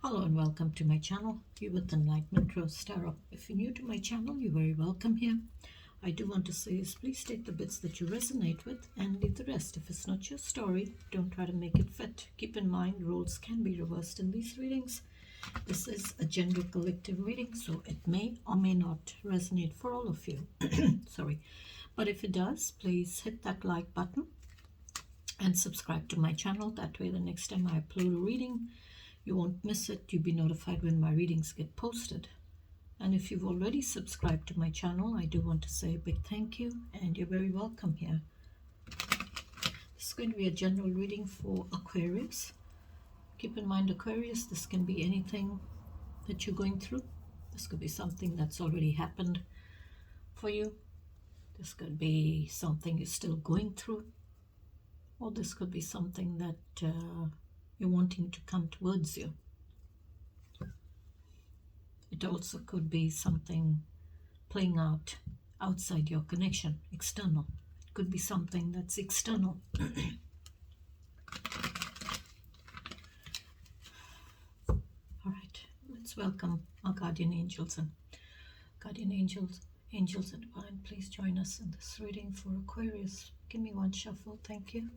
Hello and welcome to my channel, You with Enlightenment Rose Tarot. If you're new to my channel, you're very welcome here. I do want to say is please take the bits that you resonate with and leave the rest. If it's not your story, don't try to make it fit. Keep in mind, roles can be reversed in these readings. This is a general collective reading, so it may or may not resonate for all of you. Sorry. But if it does, please hit that like button and subscribe to my channel. That way the next time I upload a reading, you won't miss it. You'll be notified when my readings get posted. And if you've already subscribed to my channel, I do want to say a big thank you and you're very welcome here. This is going to be a general reading for Aquarius. Keep in mind, Aquarius, this can be anything that you're going through. This could be something that's already happened for you. This could be something you're still going through. Or this could be something that you're wanting to come towards you. It also could be something playing out outside your connection, external. It could be something that's external. All right, let's welcome our guardian angels and angels and divine. Please join us in this reading for Aquarius. Give me one shuffle, thank you.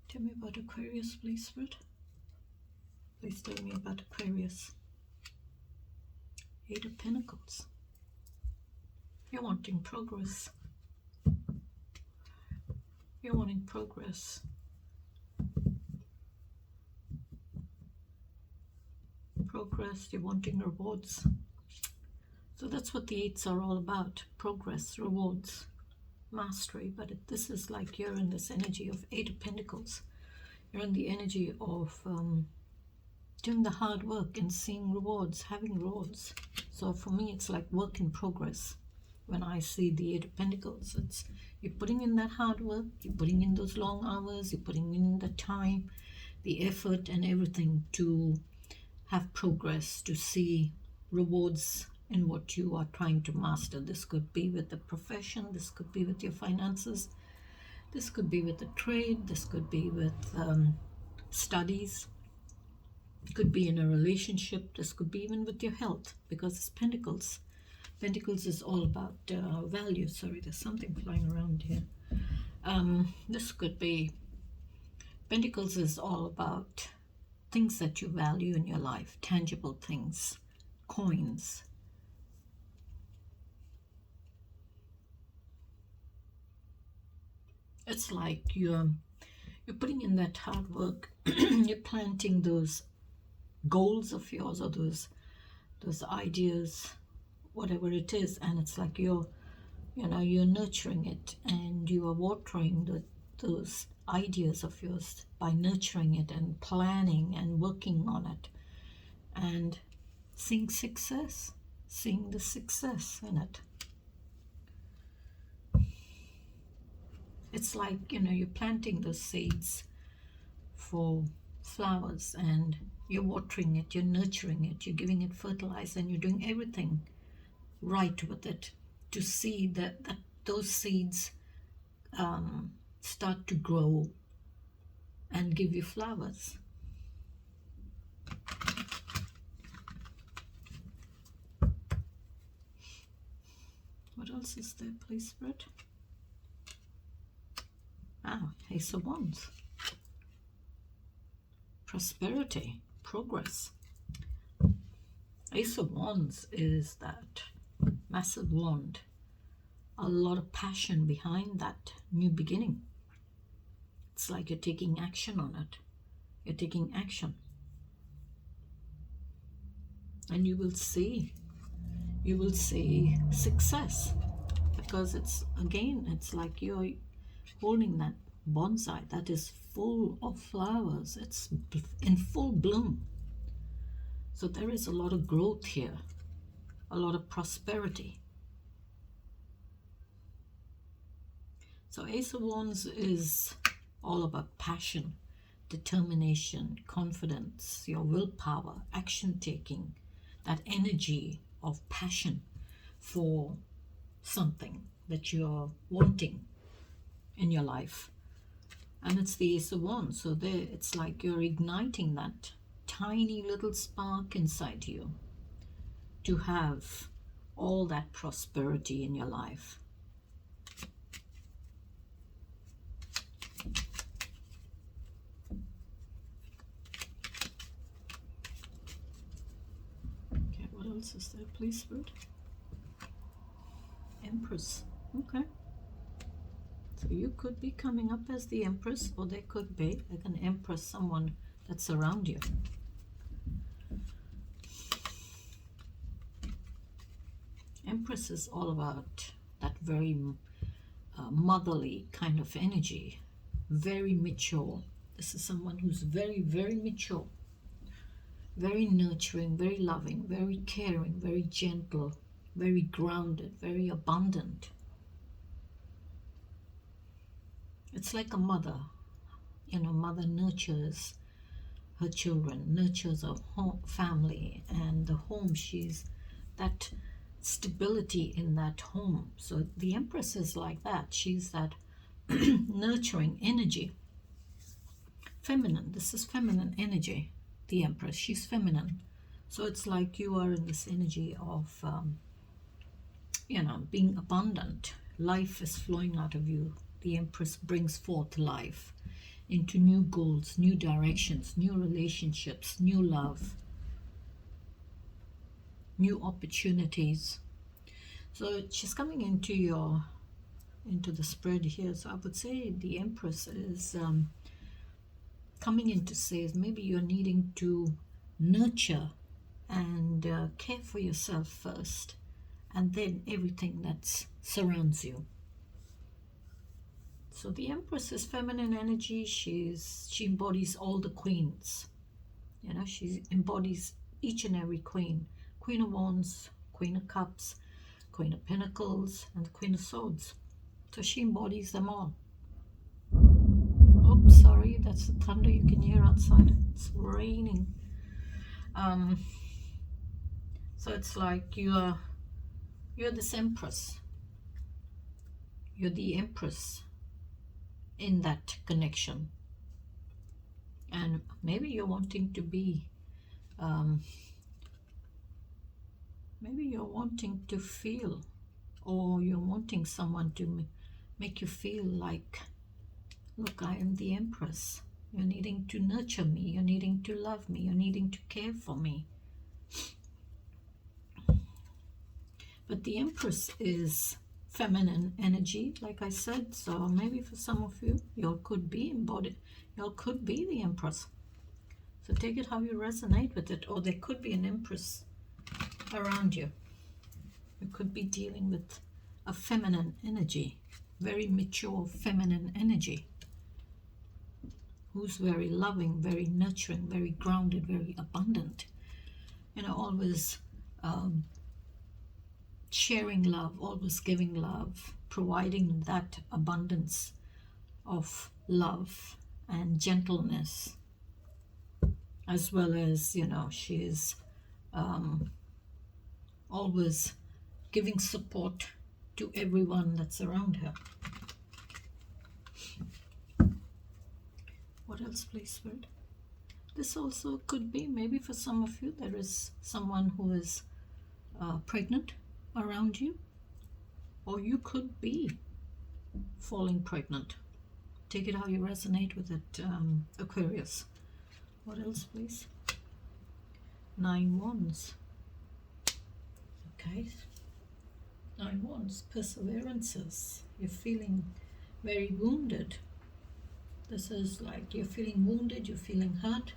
Tell me about Aquarius, please, Spirit. Please tell me about Aquarius. Eight of Pentacles. You're wanting progress. You're wanting progress. You're wanting rewards. So that's what the eights are all about. Progress, rewards, mastery. But this is like you're in this energy of Eight of Pentacles. You're in the energy of doing the hard work and seeing rewards, having rewards. So for me, it's like work in progress. When I see the Eight of Pentacles, it's you're putting in that hard work, you're putting in those long hours, you're putting in the time, the effort and everything to have progress, to see rewards in what you are trying to master. This could be with the profession, this could be with your finances, this could be with the trade, this could be with studies, it could be in a relationship, this could be even with your health, because it's Pentacles. Pentacles is all about value. Sorry, there's something flying around here. This could be, Pentacles is all about things that you value in your life, tangible things, coins. It's like you're putting in that hard work, you're planting those goals of yours or those ideas, whatever it is, and it's like you're nurturing it and you are watering those ideas of yours by nurturing it and planning and working on it and seeing success, seeing the success in it. It's like, you're planting those seeds for flowers and you're watering it, you're nurturing it, you're giving it fertilizer, and you're doing everything right with it to see that those seeds start to grow and give you flowers. What else is there, please, Spirit? Ace of Wands. Prosperity, progress. Ace of Wands is that massive wand. A lot of passion behind that new beginning. It's like you're taking action on it. You're taking action. And you will see success. Because it's like you're holding that bonsai that is full of flowers. It's in full bloom. So there is a lot of growth here, a lot of prosperity. So Ace of Wands is all about passion, determination, confidence, your willpower, action taking, that energy of passion for something that you're wanting in your life. And it's the Ace of Wands. So there, it's like you're igniting that tiny little spark inside you to have all that prosperity in your life. Okay, what else is there, please, Spirit? Empress. Okay. So you could be coming up as the Empress, or there could be like an Empress, someone that's around you. Empress is all about that very motherly kind of energy, very mature. This is someone who's very, very mature, very nurturing, very loving, very caring, very gentle, very grounded, very abundant. It's like a mother. You know, mother nurtures her children, nurtures her home, family, and the home. She's that stability in that home. So the Empress is like that. She's that nurturing energy. Feminine. This is feminine energy. The Empress. She's feminine. So it's like you are in this energy of, you know, being abundant. Life is flowing out of you. The Empress brings forth life into new goals, new directions, new relationships, new love, new opportunities. So she's coming into the spread here. So I would say the Empress is coming in to say maybe you're needing to nurture and care for yourself first, and then everything that surrounds you. So the Empress is feminine energy. She embodies all the queens. You know, she embodies each and every queen. Queen of Wands, Queen of Cups, Queen of Pentacles, and the Queen of Swords. So she embodies them all. Oops, sorry, that's the thunder you can hear outside. It's raining. So it's like you're this Empress. You're the Empress in that connection. And maybe you're wanting to be, maybe you're wanting to feel, or you're wanting someone to make you feel like, look, I am the Empress. You're needing to nurture me. You're needing to love me. You're needing to care for me. But the Empress is feminine energy, like I said. So maybe for some of you, you could be embodied. You could be the Empress. So take it how you resonate with it. Or there could be an Empress around you. You could be dealing with a feminine energy, very mature feminine energy, who's very loving, very nurturing, very grounded, very abundant. You know, always sharing love, always giving love, providing that abundance of love and gentleness, as well as, you know, she is always giving support to everyone that's around her. What else, please, Spirit? This also could be, maybe for some of you, there is someone who is pregnant around you, or you could be falling pregnant. Take it how you resonate with it, Aquarius. What else, please? 9 Wands. Okay. 9 Wands, perseverances. You're feeling very wounded. This is like you're feeling wounded, you're feeling hurt.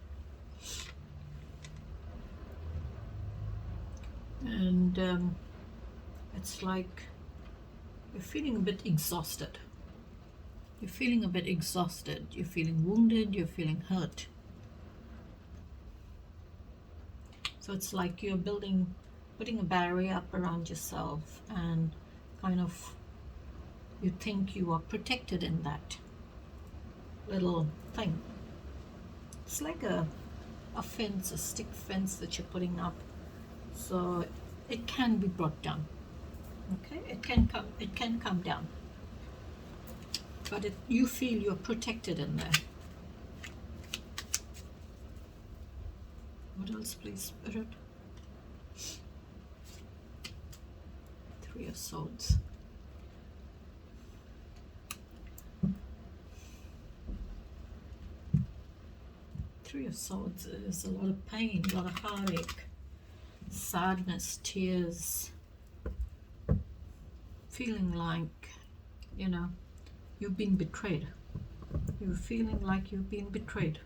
And it's like you're feeling a bit exhausted. You're feeling a bit exhausted. You're feeling wounded, you're feeling hurt. So it's like you're putting a barrier up around yourself and kind of You think you are protected in that little thing. It's like a fence, a stick fence that you're putting up. So it can be brought down. Okay, it can come down. But you feel you're protected in there. What else, please, Spirit? Three of Swords. Three of Swords is a lot of pain, a lot of heartache, sadness, tears, feeling like, you know, you've been betrayed. You're feeling like you've been betrayed.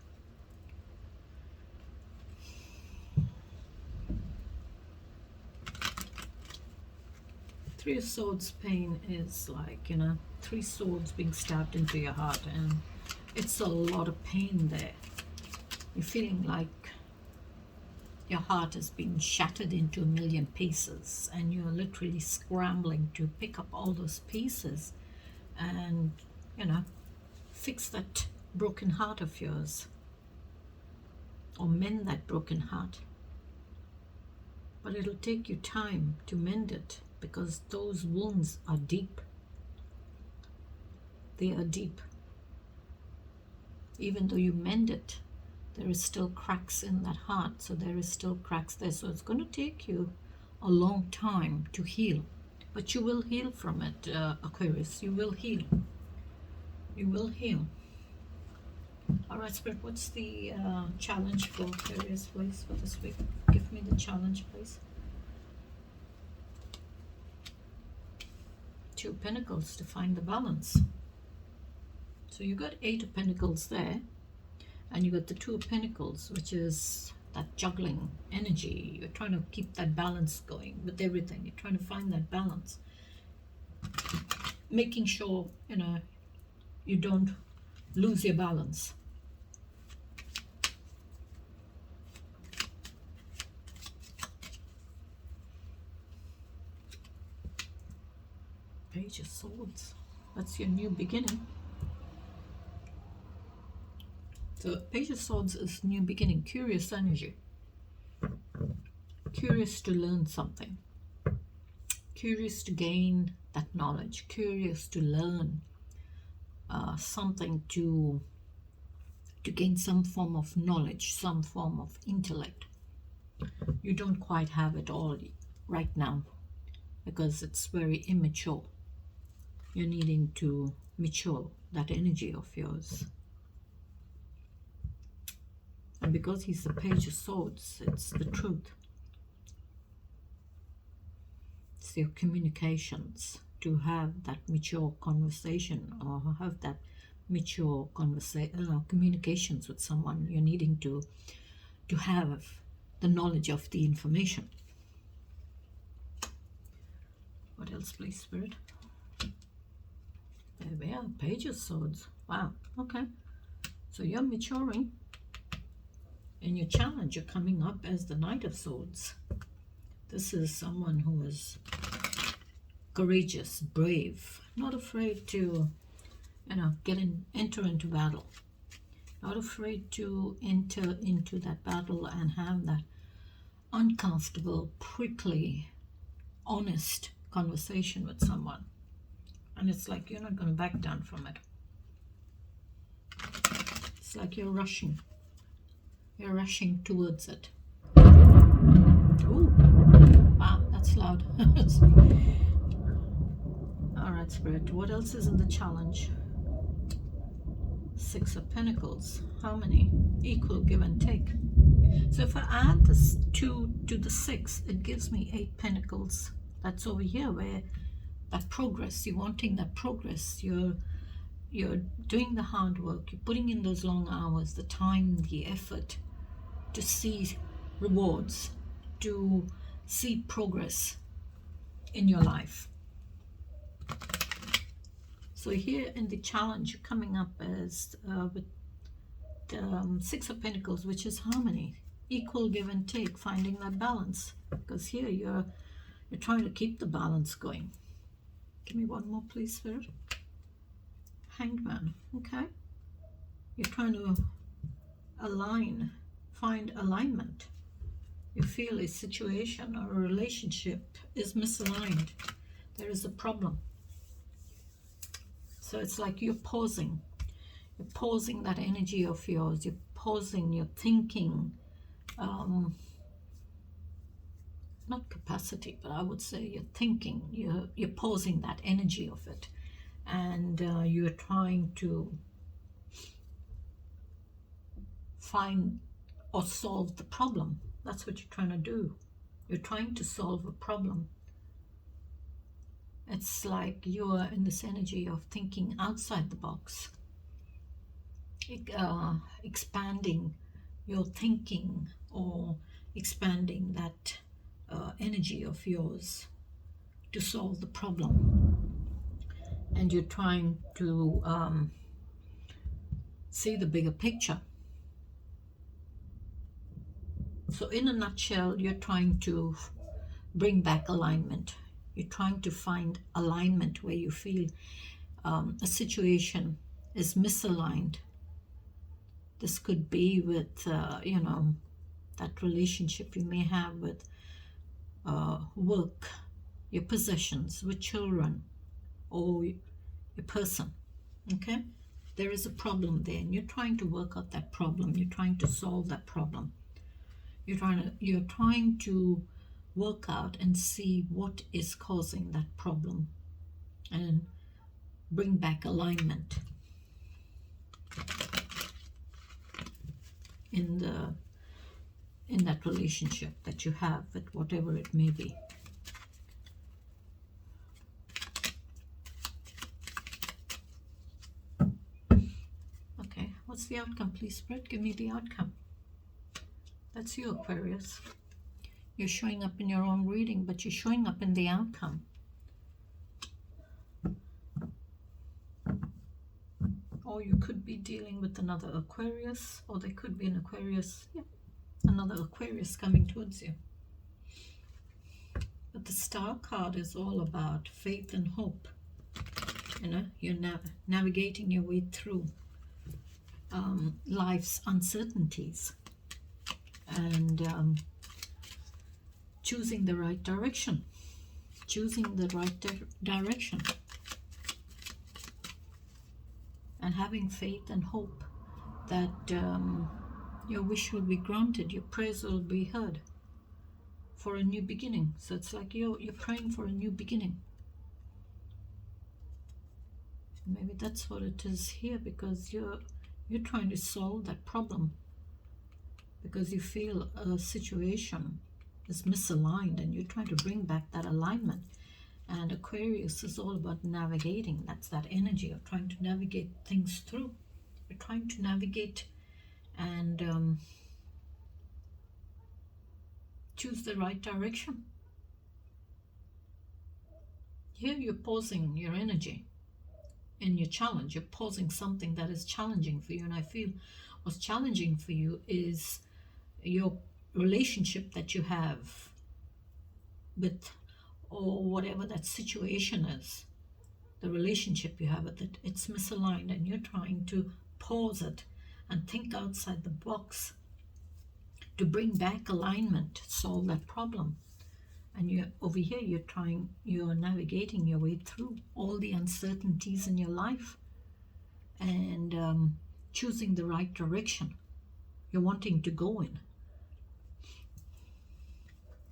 Three of Swords pain is like, you know, three swords being stabbed into your heart, and it's a lot of pain there. You're feeling like your heart has been shattered into a million pieces, and you're literally scrambling to pick up all those pieces and, you know, fix that broken heart of yours, or mend that broken heart. But it'll take you time to mend it, because those wounds are deep. They are deep. Even though you mend it, there is still cracks in that heart, so there is still cracks there. So it's going to take you a long time to heal, but you will heal from it, Aquarius. You will heal. You will heal. All right, Spirit, what's the challenge for Aquarius, please, for this week? Give me the challenge, please. Two of Pentacles to find the balance. So you got Eight of Pentacles there, and you got the Two of Pentacles, which is that juggling energy. You're trying to keep that balance going with everything. You're trying to find that balance, making sure, you know, you don't lose your balance. Page of Swords. That's your new beginning. So Page of Swords is new beginning, curious energy. Curious to learn something. Curious to gain that knowledge. Curious to learn something, to gain some form of knowledge, some form of intellect. You don't quite have it all right now, because it's very immature. You're needing to mature that energy of yours. And because he's the Page of Swords, it's the truth. It's your communications, to have that mature conversation, or have that mature communications with someone. You're needing to have the knowledge of the information. What else, please, Spirit? There we are, Page of Swords. Wow, okay. So you're maturing. In your challenge, you're coming up as the Knight of Swords. This is someone who is courageous, brave, not afraid to, you know, enter into battle. Not afraid to enter into that battle and have that uncomfortable, prickly, honest conversation with someone. And it's like you're not going to back down from it. It's like you're rushing. You're rushing towards it. Ooh, wow, that's loud. All right, Spirit, what else is in the challenge? Six of Pentacles. How many? Equal, give and take. So if I add this 2 to the 6, it gives me 8 Pentacles. That's over here, where that progress, you're wanting that progress. You're doing the hard work. You're putting in those long hours, the time, the effort, to see rewards, to see progress in your life. So here in the challenge, you're coming up as with the Six of Pentacles, which is harmony, equal give and take, finding that balance. Because here you're trying to keep the balance going. Give me one more, please, Spirit. Hanged Man. Okay, you're trying to find alignment. You feel a situation or a relationship is misaligned. There is a problem. So it's like you're pausing that energy of yours. You're pausing your thinking, not capacity, but I would say your thinking. You're pausing that energy of it, and you're trying to find or solve the problem. That's what you're trying to do. You're trying to solve a problem. It's like you are in this energy of thinking outside the box, expanding your thinking, or expanding that energy of yours to solve the problem. And you're trying to see the bigger picture. So in a nutshell, you're trying to bring back alignment. You're trying to find alignment where you feel a situation is misaligned. This could be with, that relationship you may have with work, your possessions, with children, or your person. Okay? There is a problem there, and you're trying to work out that problem. You're trying to solve that problem. You're trying to work out and see what is causing that problem and bring back alignment in that relationship that you have with whatever it may be. Okay, what's the outcome? Please, Spirit, give me the outcome. That's you, Aquarius. You're showing up in your own reading, but you're showing up in the outcome. Or you could be dealing with another Aquarius, or there could be an Aquarius, another Aquarius coming towards you. But the Star card is all about faith and hope. You're navigating your way through life's uncertainties, and choosing the right direction. Direction. And having faith and hope that your wish will be granted, your prayers will be heard for a new beginning. So it's like you're praying for a new beginning. Maybe that's what it is here, because you're trying to solve that problem, because you feel a situation is misaligned and you're trying to bring back that alignment. And Aquarius is all about navigating. That's that energy of trying to navigate things through. You're trying to navigate and choose the right direction. Here you're pausing your energy in your challenge. You're pausing something that is challenging for you. And I feel what's challenging for you is your relationship that you have with, or whatever that situation is, the relationship you have with it, it's misaligned, and you're trying to pause it and think outside the box to bring back alignment, solve that problem. And you're over here, you're navigating your way through all the uncertainties in your life, and choosing the right direction you're wanting to go in,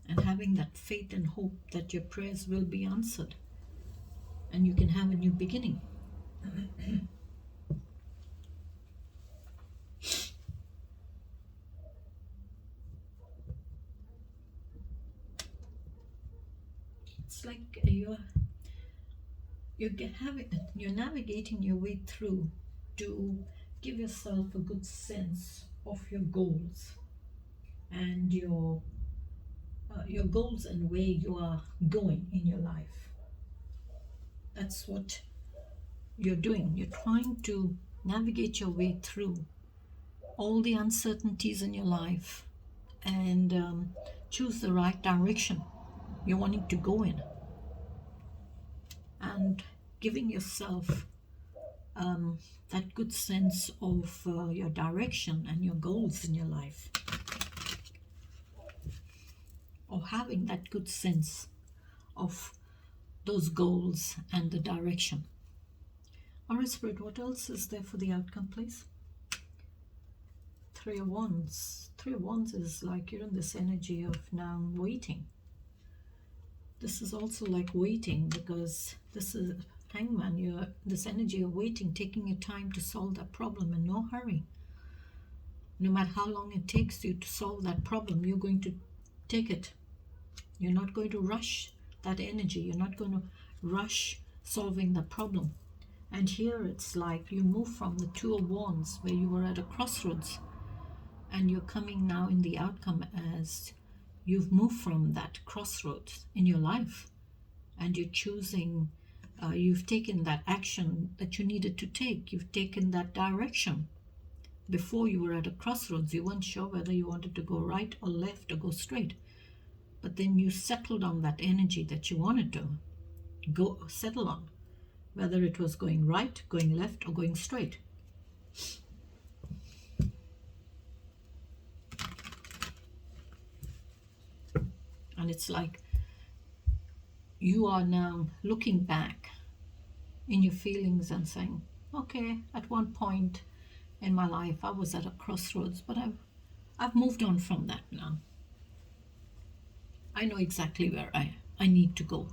and having that faith and hope that your prayers will be answered and you can have a new beginning. It's like you're navigating your way through to give yourself a good sense of your goals and your goals and where you are going in your life. That's what you're doing. You're trying to navigate your way through all the uncertainties in your life and choose the right direction you're wanting to go in, and giving yourself that good sense of your direction and your goals in your life, or having that good sense of those goals and the direction. All right, Spirit, what else is there for the outcome, please? Three of Wands. Three of Wands is like you're in this energy of now waiting. This is also like waiting, because this is Hangman. You're this energy of waiting, taking your time to solve that problem in no hurry. No matter how long it takes you to solve that problem, you're going to take it. You're not going to rush that energy. You're not going to rush solving the problem. And here it's like you move from the Two of Wands, where you were at a crossroads, and you're coming now in the outcome as you've moved from that crossroads in your life, and you're choosing, you've taken that action that you needed to take. You've taken that direction. Before, you were at a crossroads. You weren't sure whether you wanted to go right or left or go straight. But then you settled on that energy that you wanted to go settle on, whether it was going right, going left, or going straight. And it's like you are now looking back in your feelings and saying, okay, at one point in my life I was at a crossroads, but I've moved on from that now. I know exactly where I need to go.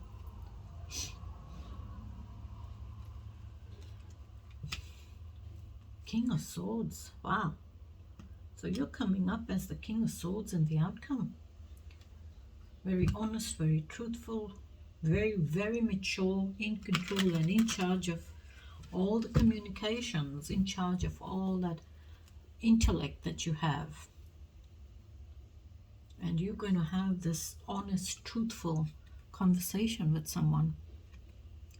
King of Swords. Wow. So you're coming up as the King of Swords in the outcome. Very honest, very truthful, very, very mature, in control and in charge of all the communications, in charge of all that intellect that you have. And you're going to have this honest, truthful conversation with someone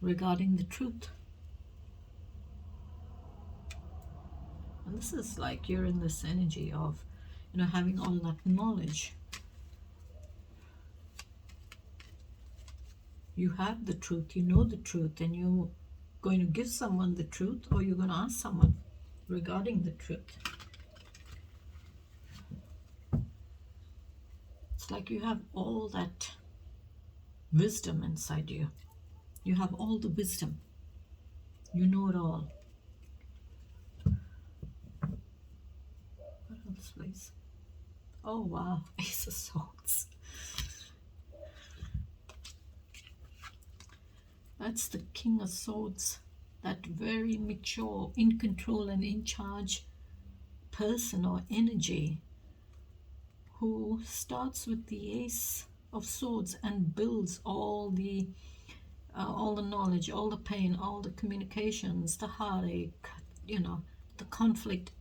regarding the truth. And this is like you're in this energy of, having all that knowledge. You have the truth, you know the truth, and you're going to give someone the truth, or you're going to ask someone regarding the truth. It's like you have all that wisdom inside you. You have all the wisdom. You know it all. What else, please? Oh, wow. Ace of Swords. That's the King of Swords. That very mature, in control and in charge person or energy who starts with the Ace of Swords and builds all the knowledge, all the pain, all the communications, the heartache, the conflict.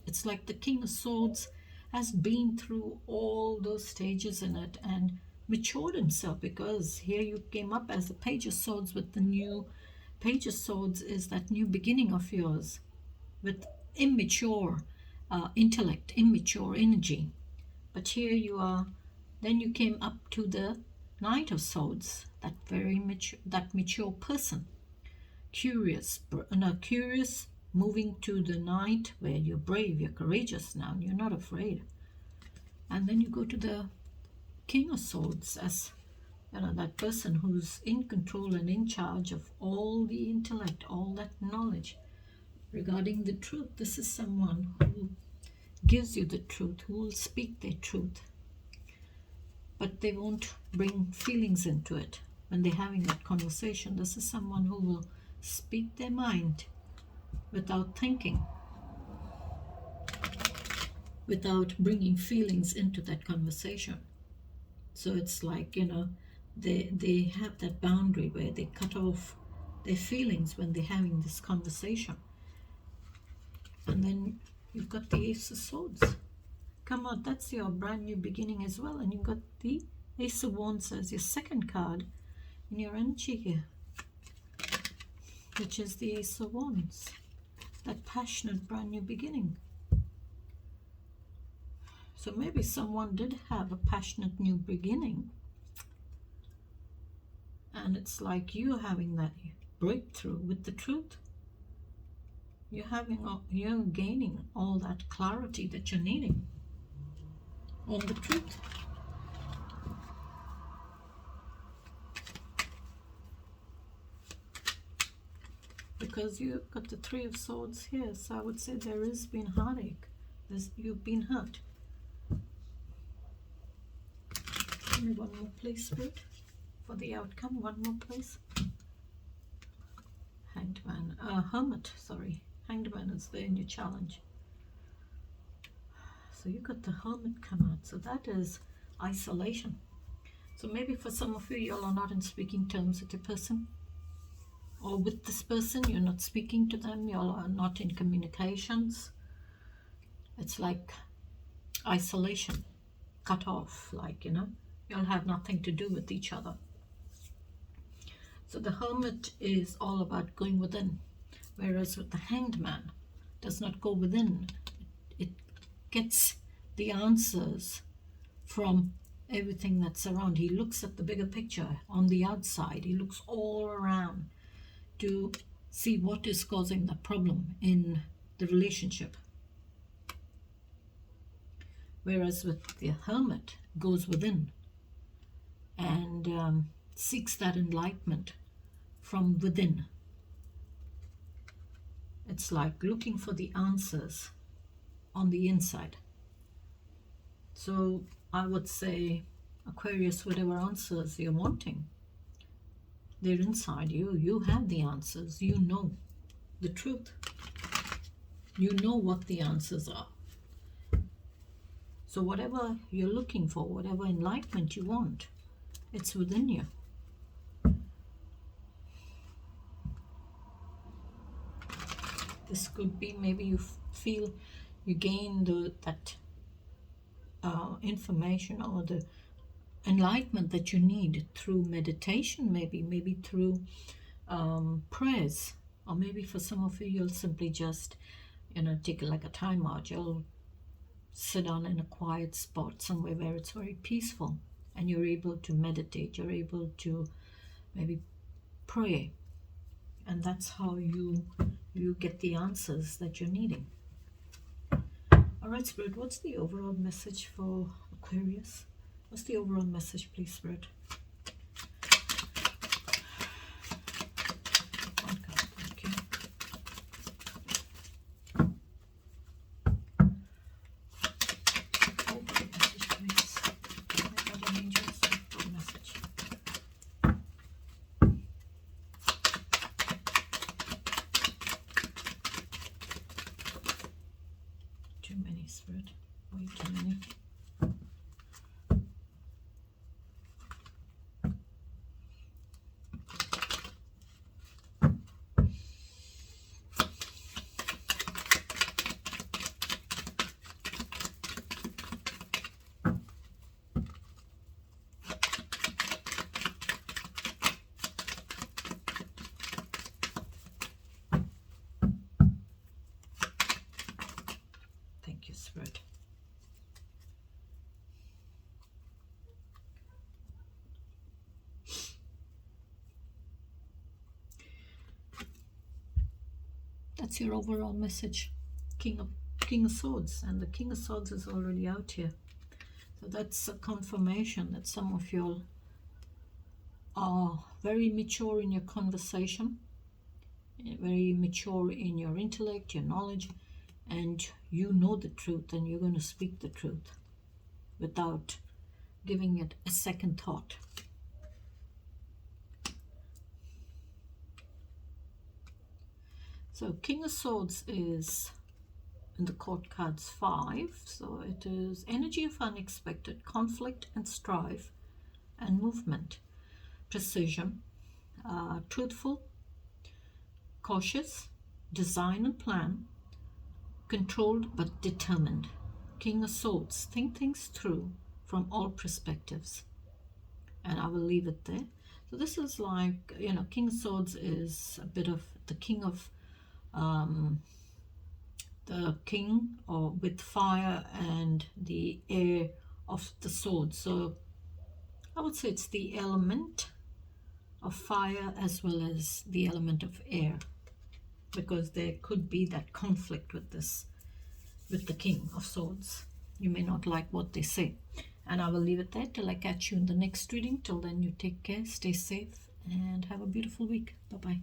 It's like the King of Swords has been through all those stages in it and matured himself, because here you came up as the Page of Swords with the new Page of Swords is that new beginning of yours with immature intellect, immature energy. But here you are, then you came up to the Knight of Swords, that very mature person, curious, moving to the Knight where you're brave, you're courageous now, you're not afraid. And then you go to the King of Swords as that person who's in control and in charge of all the intellect, all that knowledge regarding the truth. This is someone who gives you the truth, who will speak their truth, but they won't bring feelings into it when they're having that conversation. This is someone who will speak their mind without thinking, without bringing feelings into that conversation. So it's like, they have that boundary where they cut off their feelings when they're having this conversation. And then you've got the Ace of Swords. Come on, that's your brand new beginning as well. And you've got the Ace of Wands as your second card in your energy here, which is the Ace of Wands. That passionate brand new beginning. So maybe someone did have a passionate new beginning, and it's like you having that breakthrough with the truth. you're gaining all that clarity that you're needing on the truth. Because you got the Three of Swords here, so I would say there has been heartache. You've been hurt. Give me one more please, Spirit, for the outcome. One more please. Hanged Man, Hermit, sorry. Hanged Man is there in your challenge. So you got the Hermit come out, so that is isolation. So maybe for some of you, you all are not in speaking terms with your person, or with this person, you're not speaking to them, you all are not in communications. It's like isolation, cut off, like, you all have nothing to do with each other. So the Hermit is all about going within, whereas with the Hanged Man, does not go within. It gets the answers from everything that's around. He looks at the bigger picture on the outside. He looks all around to see what is causing the problem in the relationship. Whereas with the Hermit, goes within and seeks that enlightenment from within. It's like looking for the answers on the inside. So I would say, Aquarius, whatever answers you're wanting, they're inside you. You have the answers. You know the truth. You know what the answers are. So whatever you're looking for, whatever enlightenment you want, it's within you. This could be, maybe you feel you gain that information or the enlightenment that you need through meditation, maybe through prayers, or maybe for some of you, you'll simply just take like a time out. You'll sit down in a quiet spot somewhere where it's very peaceful, and you're able to meditate, you're able to maybe pray, and that's how you get the answers that you're needing. All right, Spirit, what's the overall message for Aquarius? What's the overall message, please, Spirit? Okay, thank you. Overall message, please. My guardian angels, overall message. Too many, Spirit. Way too many. Thank you, Spirit. That's your overall message, King of Swords, and the King of Swords is already out here. So that's a confirmation that some of you are very mature in your conversation, very mature in your intellect, your knowledge, and you know the truth, and you're going to speak the truth without giving it a second thought. So King of Swords is in the court cards 5. So it is energy of unexpected conflict and strife and movement, precision, truthful, cautious, design and plan, controlled but determined. King of Swords, think things through from all perspectives. And I will leave it there. So this is like, King of Swords is a bit of the king of or with fire and the air of the sword. So I would say it's the element of fire as well as the element of air. because there could be that conflict with this, with the King of Swords. You may not like what they say. And I will leave it there till I catch you in the next reading. Till then, you take care, stay safe, and have a beautiful week. Bye-bye.